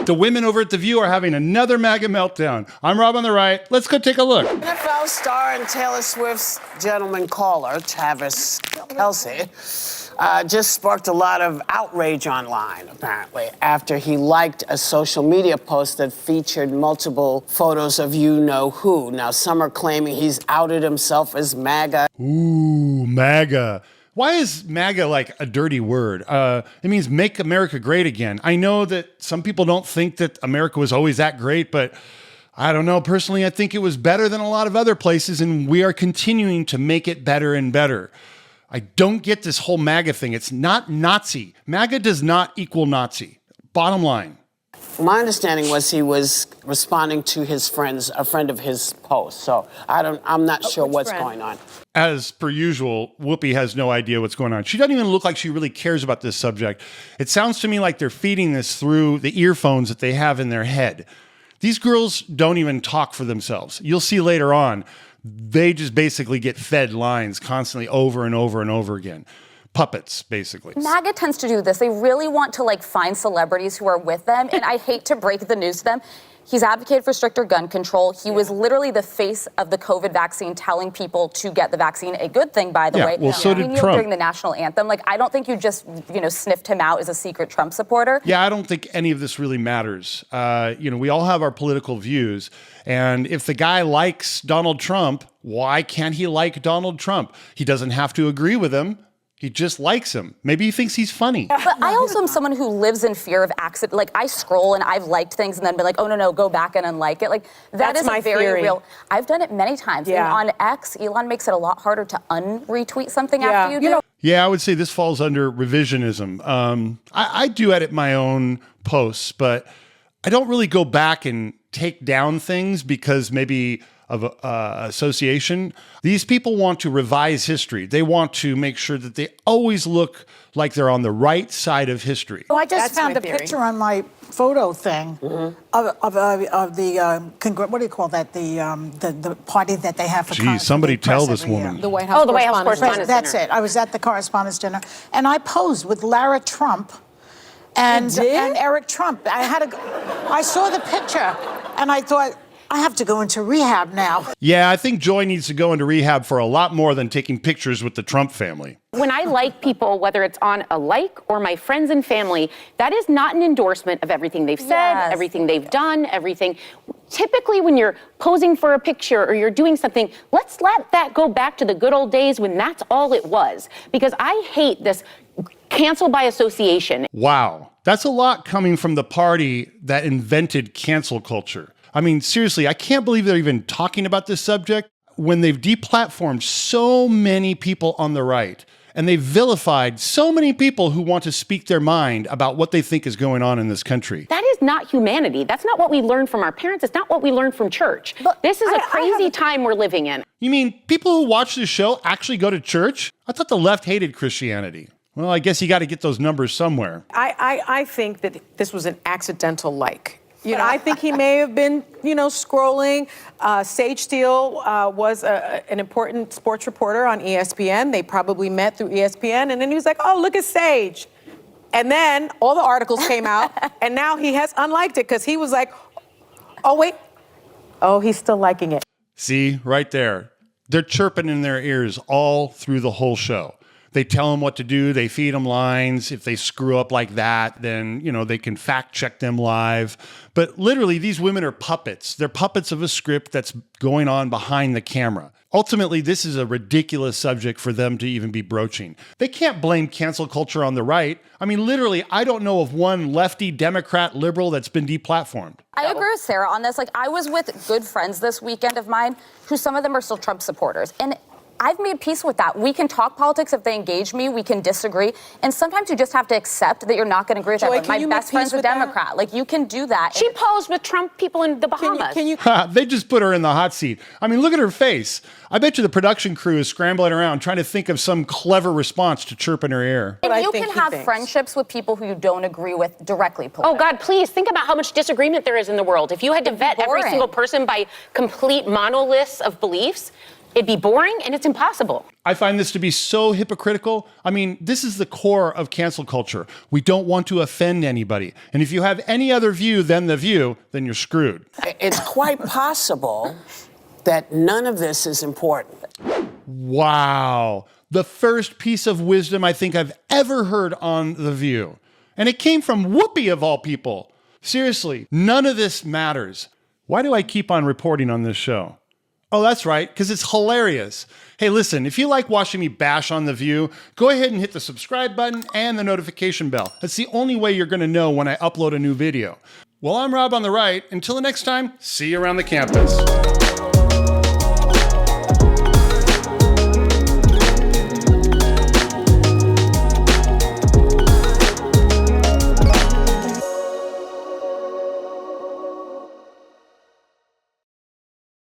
The women over at The View are having another MAGA meltdown. I'm Rob on the Right. Let's go take a look. NFL star and Taylor Swift's gentleman caller, Travis Kelce, just sparked a lot of outrage online, apparently, after he liked a social media post that featured multiple photos of you-know-who. Now, some are claiming he's outed himself as MAGA. Ooh, MAGA. Why is MAGA like a dirty word? It means make America great again. I know that some people don't think that America was always that great, but I don't know. Personally, I think it was better than a lot of other places, and we are continuing to make it better and better. I don't get this whole MAGA thing. It's not Nazi. MAGA does not equal Nazi. Bottom line. My understanding was he was responding to his friends, a friend of his post. So I'm not sure what's going on. As per usual, Whoopi has no idea what's going on. She doesn't even look like she really cares about this subject. It sounds to me like they're feeding this through the earphones that they have in their head. These girls don't even talk for themselves. You'll see later on, they just basically get fed lines constantly over and over and over again. Puppets, basically. MAGA tends to do this. They really want to find celebrities who are with them. And I hate to break the news to them. He's advocated for stricter gun control. He was literally the face of the COVID vaccine, telling people to get the vaccine. A good thing, by the way. Well, so did Trump. During the national anthem. I don't think you just, sniffed him out as a secret Trump supporter. Yeah, I don't think any of this really matters. We all have our political views. And if the guy likes Donald Trump, why can't he like Donald Trump? He doesn't have to agree with him. He just likes him. Maybe he thinks he's funny. But I also am someone who lives in fear of accident. I scroll and I've liked things and then been like, oh, no, go back and unlike it. That's my very theory. Real. I've done it many times. Yeah. And on X, Elon makes it a lot harder to unretweet something after you do. Yeah, I would say this falls under revisionism. I do edit my own posts, but I don't really go back and take down things because maybe of association. These people want to revise history. They want to make sure that they always look like they're on the right side of history. Well, I just found a picture on my photo thing of the what do you call that? The party that they have for Geez, somebody tell this woman. The White House. The White House Correspondents' That's it. I was at the Correspondents' Dinner, and I posed with Lara Trump and Eric Trump. I saw the picture, and I thought, I have to go into rehab now. Yeah, I think Joy needs to go into rehab for a lot more than taking pictures with the Trump family. When I like people, whether it's on a like or my friends and family, that is not an endorsement of everything they've said, everything they've done, everything. Typically, when you're posing for a picture or you're doing something, let's let that go back to the good old days when that's all it was. Because I hate this cancel by association. Wow, that's a lot coming from the party that invented cancel culture. I mean, seriously, I can't believe they're even talking about this subject when they've deplatformed so many people on the right and they've vilified so many people who want to speak their mind about what they think is going on in this country. That is not humanity. That's not what we learned from our parents. It's not what we learned from church. But this is a crazy time we're living in. You mean people who watch this show actually go to church? I thought the left hated Christianity. Well, I guess you got to get those numbers somewhere. I think that this was an accidental like. I think he may have been, scrolling. Sage Steele was an important sports reporter on ESPN. They probably met through ESPN. And then he was like, oh, look at Sage. And then all the articles came out. And now he has unliked it because he was like, oh, wait. Oh, he's still liking it. See, right there. They're chirping in their ears all through the whole show. They tell them what to do. They feed them lines. If they screw up like that, then, they can fact check them live. But literally, these women are puppets. They're puppets of a script that's going on behind the camera. Ultimately, this is a ridiculous subject for them to even be broaching. They can't blame cancel culture on the right. I mean, literally, I don't know of one lefty, Democrat, liberal that's been deplatformed. I agree with Sarah on this. I was with good friends this weekend of mine who some of them are still Trump supporters. And I've made peace with that. We can talk politics if they engage me. We can disagree. And sometimes you just have to accept that you're not going to agree with everyone. My best friend's a Democrat. You can do that. She posed with Trump people in the Bahamas. They just put her in the hot seat. I mean, look at her face. I bet you the production crew is scrambling around trying to think of some clever response to chirp in her ear. And you can have friendships with people who you don't agree with directly politically. Oh, God, please think about how much disagreement there is in the world. If you had to vet every single person by complete monoliths of beliefs, It'd be boring and it's impossible. I find this to be so hypocritical. I mean, this is the core of cancel culture. We don't want to offend anybody. And if you have any other view than the view, then you're screwed. It's quite possible that none of this is important. Wow. The first piece of wisdom I think I've ever heard on The View. And it came from Whoopi of all people. Seriously, none of this matters. Why do I keep on reporting on this show? Oh, that's right, because it's hilarious. Hey, listen, if you like watching me bash on The View, go ahead and hit the subscribe button and the notification bell. That's the only way you're going to know when I upload a new video. Well, I'm Rob on the Right. Until the next time, see you around the campus.